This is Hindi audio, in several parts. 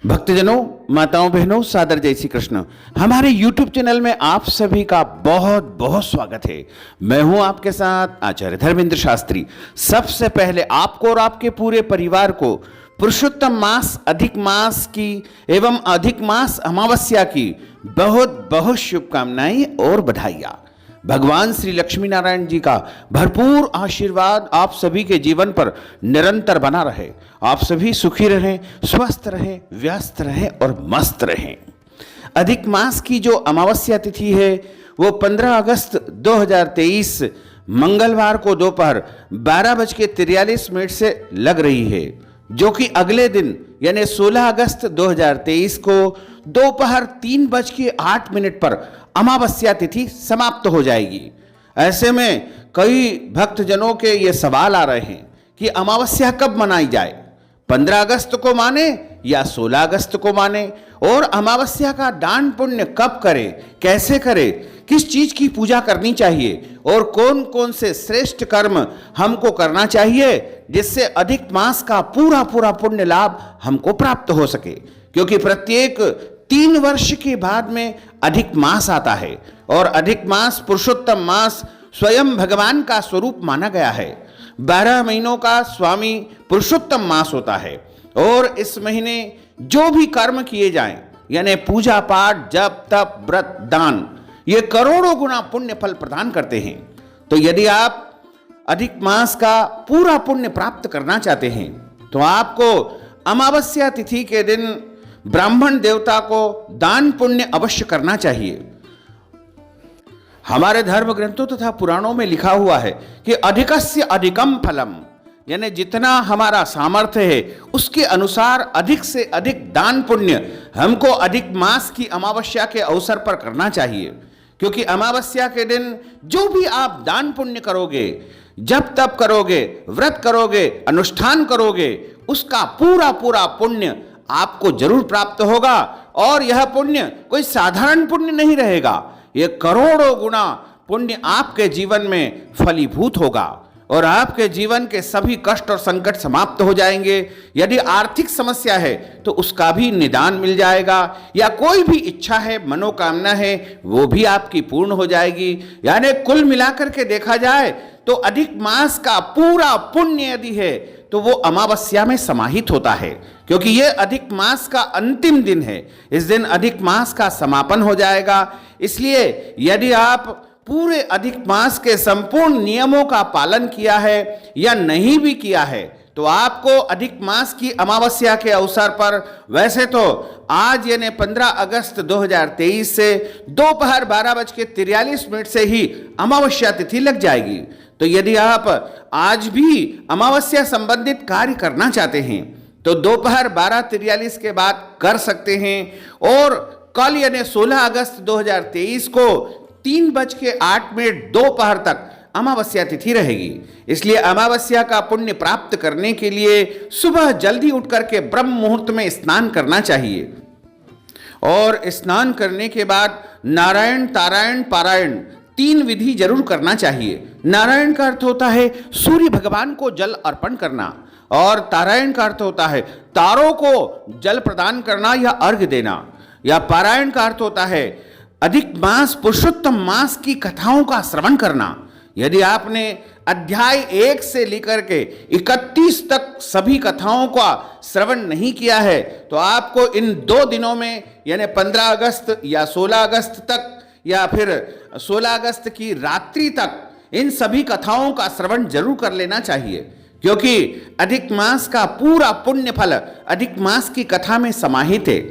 भक्तजनों, माताओं, बहनों, सादर जय श्री कृष्ण। हमारे YouTube चैनल में आप सभी का बहुत बहुत स्वागत है। मैं हूं आपके साथ आचार्य धर्मेंद्र शास्त्री। सबसे पहले आपको और आपके पूरे परिवार को पुरुषोत्तम मास अधिक मास की एवं अधिक मास अमावस्या की बहुत बहुत शुभकामनाएं और बधाइयां। भगवान श्री लक्ष्मी नारायण जी का भरपूर आशीर्वाद आप सभी के जीवन पर निरंतर बना रहे। आप सभी सुखी रहें, स्वस्थ रहें, व्यस्त रहें और मस्त रहें। अधिक मास की जो अमावस्या तिथि है वो 15 अगस्त 2023 मंगलवार को दोपहर 12:43 से लग रही है, जो कि अगले दिन यानी 16 अगस्त 2023 को दोपहर 3:08 पर अमावस्या तिथि समाप्त हो जाएगी। ऐसे में कई भक्तजनों के ये सवाल आ रहे हैं कि अमावस्या कब मनाई जाए, 15 अगस्त को माने या 16 अगस्त को माने, और अमावस्या का दान पुण्य कब करें, कैसे करें, किस चीज की पूजा करनी चाहिए और कौन कौन से श्रेष्ठ कर्म हमको करना चाहिए जिससे अधिक मास का पूरा पूरा पुण्य लाभ हमको प्राप्त हो सके। क्योंकि प्रत्येक 3 वर्ष के बाद में अधिक मास आता है और अधिक मास पुरुषोत्तम मास स्वयं भगवान का स्वरूप माना गया है। 12 महीनों का स्वामी पुरुषोत्तम मास होता है और इस महीने जो भी कर्म किए जाएं यानी पूजा पाठ, जप, तप, व्रत, दान, ये करोड़ों गुना पुण्य फल प्रदान करते हैं। तो यदि आप अधिक मास का पूरा पुण्य प्राप्त करना चाहते हैं तो आपको अमावस्या तिथि के दिन ब्राह्मण देवता को दान पुण्य अवश्य करना चाहिए। हमारे धर्म ग्रंथों तथा पुराणों में लिखा हुआ है कि अधिकस्य अधिकम फलम, यानी जितना हमारा सामर्थ्य है उसके अनुसार अधिक से अधिक दान पुण्य हमको अधिक मास की अमावस्या के अवसर पर करना चाहिए। क्योंकि अमावस्या के दिन जो भी आप दान पुण्य करोगे, जब तप करोगे, व्रत करोगे, अनुष्ठान करोगे, उसका पूरा पूरा पुण्य आपको जरूर प्राप्त होगा। और यह पुण्य कोई साधारण पुण्य नहीं रहेगा, यह करोड़ों गुना पुण्य आपके जीवन में फलीभूत होगा और आपके जीवन के सभी कष्ट और संकट समाप्त हो जाएंगे। यदि आर्थिक समस्या है तो उसका भी निदान मिल जाएगा, या कोई भी इच्छा है, मनोकामना है, वो भी आपकी पूर्ण हो जाएगी। यानी कुल मिलाकर के देखा जाए तो अधिक मास का पूरा पुण्य यदि है तो वो अमावस्या में समाहित होता है। क्योंकि ये अधिक मास का अंतिम दिन है, इस दिन अधिक मास का समापन हो जाएगा। इसलिए यदि आप पूरे अधिक मास के संपूर्ण नियमों का पालन किया है या नहीं भी किया है तो आपको अधिक मास की अमावस्या के अवसर पर, वैसे तो आज यानी 15 अगस्त 2023 से दोपहर 12:43 से ही अमावस्या तिथि लग जाएगी। तो यदि आप आज भी अमावस्या संबंधित कार्य करना चाहते हैं तो दोपहर 12:43 के बाद कर सकते हैं। और कल यानी 16 अगस्त 2023 को 3:08 दोपहर तक अमावस्या तिथि रहेगी। इसलिए अमावस्या का पुण्य प्राप्त करने के लिए सुबह जल्दी उठ करके ब्रह्म मुहूर्त में स्नान करना चाहिए और स्नान करने के बाद नारायण, तारायण, पारायण 3 विधि जरूर करना चाहिए। नारायण का अर्थ होता है सूर्य भगवान को जल अर्पण करना, और तारायण का अर्थ होता है तारों को जल प्रदान करना या अर्घ्य देना, या पारायण का अर्थ होता है अधिक मास पुरुषोत्तम मास की कथाओं का श्रवण करना। यदि आपने अध्याय 1 से लेकर के 31 तक सभी कथाओं का श्रवण नहीं किया है तो आपको इन 2 दिनों में यानी 15 अगस्त या 16 अगस्त तक या फिर 16 अगस्त की रात्रि तक इन सभी कथाओं का श्रवण जरूर कर लेना चाहिए। क्योंकि अधिक मास का पूरा पुण्य फल अधिक मास की कथा में समाहित है।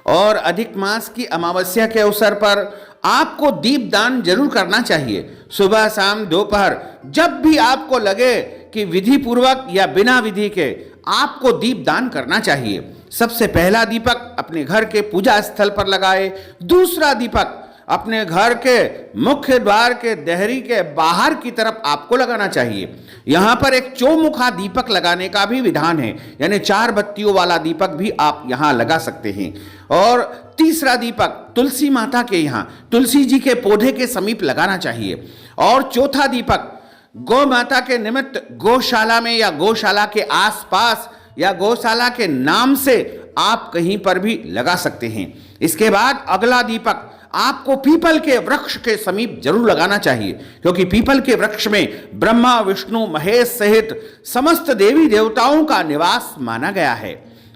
और अधिक मास की अमावस्या के अवसर पर आपको दीप दान जरूर करना चाहिए। सुबह, शाम, दोपहर, जब भी आपको लगे कि विधि पूर्वक या बिना विधि के आपको दीप दान करना चाहिए। सबसे पहला दीपक अपने घर के पूजा स्थल पर लगाए, दूसरा दीपक अपने घर के मुख्य द्वार के देहरी के बाहर की तरफ आपको लगाना चाहिए। यहाँ पर एक चौमुखा दीपक लगाने का भी विधान है, यानी 4 बत्तियों वाला दीपक भी आप यहाँ लगा सकते हैं। और तीसरा दीपक तुलसी माता के यहाँ तुलसी जी के पौधे के समीप लगाना चाहिए। और चौथा दीपक गौ माता के निमित्त गौशाला में या गौशाला के आसपास या गौशाला के नाम से आप कहीं पर भी लगा सकते हैं। इसके बाद अगला दीपक आपको पीपल के वृक्ष के समीप जरूर लगाना चाहिए, क्योंकि पीपल के वृक्ष में ब्रह्मा विष्णु महेश सहित समस्त देवी देवताओं का निवास माना गया है।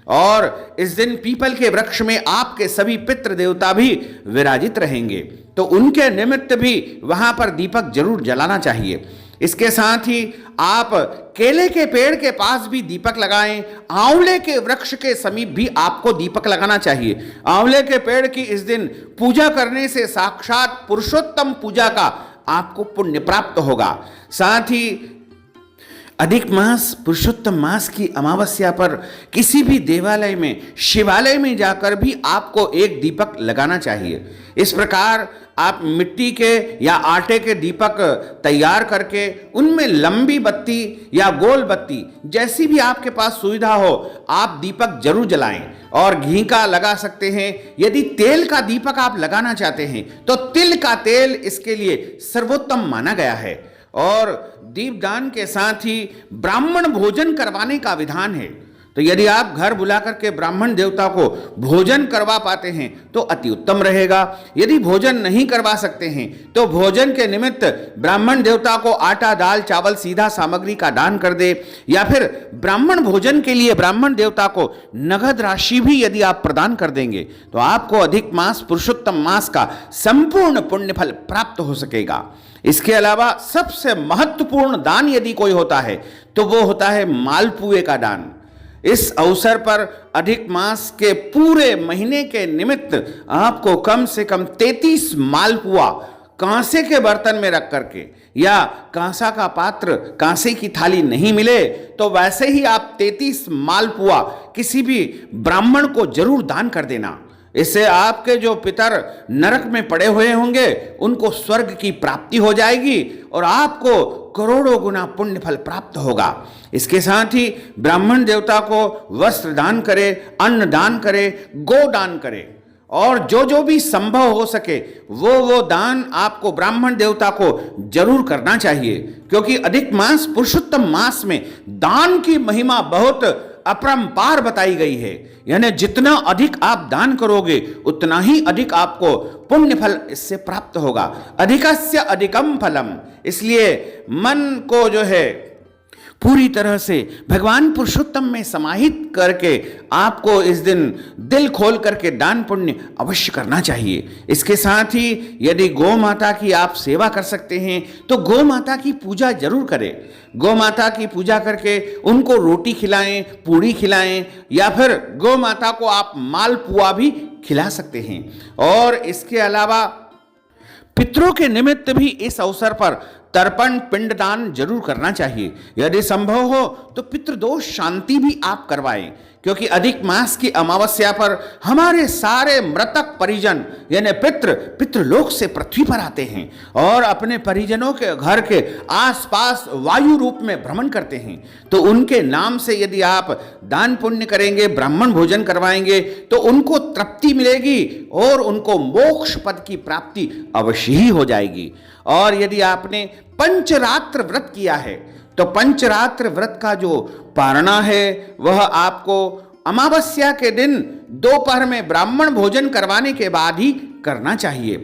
और इस दिन पीपल के वृक्ष में आपके सभी पितृ देवता भी विराजित रहेंगे, तो उनके निमित्त भी वहां पर दीपक जरूर जलाना चाहिए। इसके साथ ही आप केले के पेड़ के पास भी दीपक लगाएं। आंवले के वृक्ष के समीप भी आपको दीपक लगाना चाहिए। आंवले के पेड़ की इस दिन पूजा करने से साक्षात पुरुषोत्तम पूजा का आपको पुण्य प्राप्त होगा। साथ ही अधिक मास पुरुषोत्तम मास की अमावस्या पर किसी भी देवालय में, शिवालय में जाकर भी आपको एक दीपक लगाना चाहिए। इस प्रकार आप मिट्टी के या आटे के दीपक तैयार करके उनमें लंबी बत्ती या गोल बत्ती, जैसी भी आपके पास सुविधा हो, आप दीपक जरूर जलाएं। और घी का लगा सकते हैं। यदि तेल का दीपक आप लगाना चाहते हैं तो तिल का तेल इसके लिए सर्वोत्तम माना गया है। और दीपदान के साथ ही ब्राह्मण भोजन करवाने का विधान है। तो यदि आप घर बुला करके ब्राह्मण देवता को भोजन करवा पाते हैं तो अति उत्तम रहेगा। यदि भोजन नहीं करवा सकते हैं तो भोजन के निमित्त ब्राह्मण देवता को आटा दाल चावल सीधा सामग्री का दान कर दे, या फिर ब्राह्मण भोजन के लिए ब्राह्मण देवता को नगद राशि भी यदि आप प्रदान कर देंगे तो आपको अधिक मास पुरुषोत्तम मास का संपूर्ण पुण्य फल प्राप्त हो सकेगा। इसके अलावा सबसे महत्वपूर्ण दान यदि कोई होता है तो वो होता है मालपुए का दान। इस अवसर पर अधिक मास के पूरे महीने के निमित्त आपको कम से कम 33 मालपुआ कांसे के बर्तन में रख करके, या कांसा का पात्र, कांसे की थाली नहीं मिले तो वैसे ही आप 33 मालपुआ किसी भी ब्राह्मण को जरूर दान कर देना। इससे आपके जो पितर नरक में पड़े हुए होंगे उनको स्वर्ग की प्राप्ति हो जाएगी और आपको करोड़ों गुना पुण्य फल प्राप्त होगा। इसके साथ ही ब्राह्मण देवता को वस्त्र दान करे, अन्न दान करे, गो दान करे, और जो भी संभव हो सके वो दान आपको ब्राह्मण देवता को जरूर करना चाहिए, क्योंकि अधिक मास पुरुषोत्तम मास में दान की महिमा बहुत अपरंपार बताई गई है। यानी जितना अधिक आप दान करोगे उतना ही अधिक आपको पुण्य फल इससे प्राप्त होगा। अधिकस्य अधिकम फलम। इसलिए मन को जो है पूरी तरह से भगवान पुरुषोत्तम में समाहित करके आपको इस दिन दिल खोल करके दान पुण्य अवश्य करना चाहिए। इसके साथ ही यदि गौ माता की आप सेवा कर सकते हैं तो गौ माता की पूजा जरूर करें। गौ माता की पूजा करके उनको रोटी खिलाएं, पूड़ी खिलाएं, या फिर गौ माता को आप मालपुआ भी खिला सकते हैं। और इसके अलावा पितरों के निमित्त भी इस अवसर पर तर्पण पिंडदान जरूर करना चाहिए। यदि संभव हो तो पितृदोष शांति भी आप करवाएं, क्योंकि अधिक मास की अमावस्या पर हमारे सारे मृतक परिजन यानी पितृलोक से पृथ्वी पर आते हैं और अपने परिजनों के घर के आसपास वायु रूप में भ्रमण करते हैं। तो उनके नाम से यदि आप दान पुण्य करेंगे, ब्राह्मण भोजन करवाएंगे तो उनको तृप्ति मिलेगी और उनको मोक्ष पद की प्राप्ति अवश्य ही हो जाएगी। और यदि आपने पंचरात्र व्रत किया है तो पंचरात्र व्रत का जो पारणा है वह आपको अमावस्या के दिन दोपहर में ब्राह्मण भोजन करवाने के बाद ही करना चाहिए।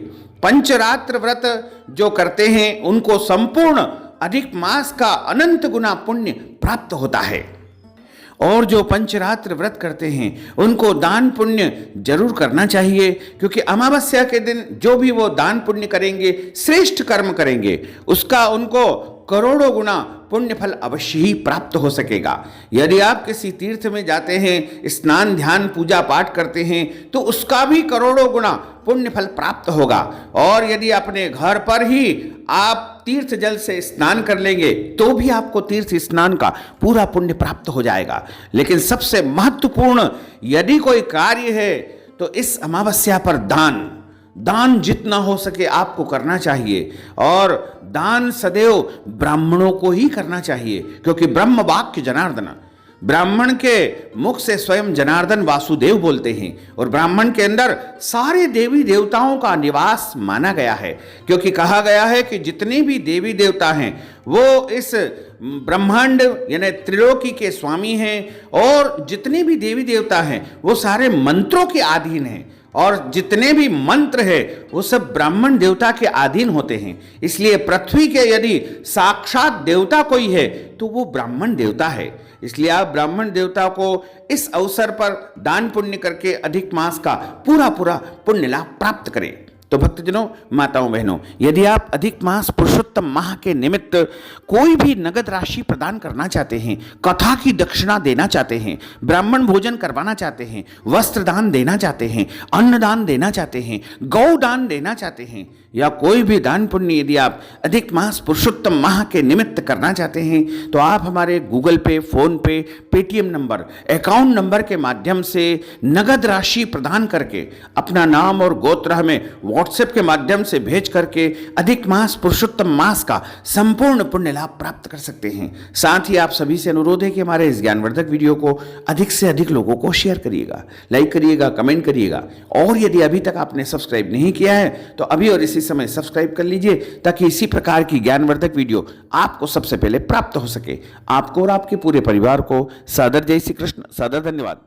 पंचरात्र व्रत जो करते हैं उनको संपूर्ण अधिक मास का अनंत गुना पुण्य प्राप्त होता है। और जो पंचरात्र व्रत करते हैं उनको दान पुण्य जरूर करना चाहिए, क्योंकि अमावस्या के दिन जो भी वो दान पुण्य करेंगे, श्रेष्ठ कर्म करेंगे, उसका उनको करोड़ों गुना पुण्य फल अवश्य ही प्राप्त हो सकेगा। यदि आप किसी तीर्थ में जाते हैं, स्नान ध्यान पूजा पाठ करते हैं तो उसका भी करोड़ों गुना पुण्य फल प्राप्त होगा। और यदि अपने घर पर ही आप तीर्थ जल से स्नान कर लेंगे तो भी आपको तीर्थ स्नान का पूरा पुण्य प्राप्त हो जाएगा। लेकिन सबसे महत्वपूर्ण यदि कोई कार्य है तो इस अमावस्या पर दान जितना हो सके आपको करना चाहिए। और दान सदैव ब्राह्मणों को ही करना चाहिए, क्योंकि ब्रह्म वाक्य जनार्दन, ब्राह्मण के मुख से स्वयं जनार्दन वासुदेव बोलते हैं और ब्राह्मण के अंदर सारे देवी देवताओं का निवास माना गया है, क्योंकि कहा गया है कि जितने भी देवी देवता हैं वो इस ब्रह्मांड यानी त्रिलोकी के स्वामी हैं, और जितने भी देवी देवता हैं वो सारे मंत्रों के अधीन हैं, और जितने भी मंत्र है वो सब ब्राह्मण देवता के अधीन होते हैं। इसलिए पृथ्वी के यदि साक्षात देवता कोई है तो वो ब्राह्मण देवता है। इसलिए आप ब्राह्मण देवता को इस अवसर पर दान पुण्य करके अधिक मास का पूरा पुण्य लाभ प्राप्त करें। तो भक्तजनों, माताओं बहनों, यदि आप अधिक मास पुरुषोत्तम माह के निमित्त कोई भी नगद राशि प्रदान करना चाहते हैं, कथा की दक्षिणा देना चाहते हैं, ब्राह्मण भोजन करवाना चाहते हैं, वस्त्र दान देना चाहते हैं, अन्न दान देना चाहते हैं, गौ दान देना चाहते हैं, या कोई भी दान पुण्य यदि आप अधिक मास पुरुषोत्तम माह के निमित्त करना चाहते हैं, तो आप हमारे गूगल पे, फोन पे, पेटीएम नंबर, अकाउंट नंबर के माध्यम से नगद राशि प्रदान करके अपना नाम और गोत्र हमें व्हाट्सएप के माध्यम से भेज करके अधिक मास पुरुषोत्तम मास का संपूर्ण पुण्य लाभ प्राप्त कर सकते हैं। साथ ही आप सभी से अनुरोध है कि हमारे इस ज्ञानवर्धक वीडियो को अधिक से अधिक लोगों को शेयर करिएगा, लाइक करिएगा, कमेंट करिएगा, और यदि अभी तक आपने सब्सक्राइब नहीं किया है तो अभी और इसी समय सब्सक्राइब कर लीजिए, ताकि इसी प्रकार की ज्ञानवर्धक वीडियो आपको सबसे पहले प्राप्त हो सके। आपको और आपके पूरे परिवार को सादर जय श्री कृष्ण, सादर धन्यवाद।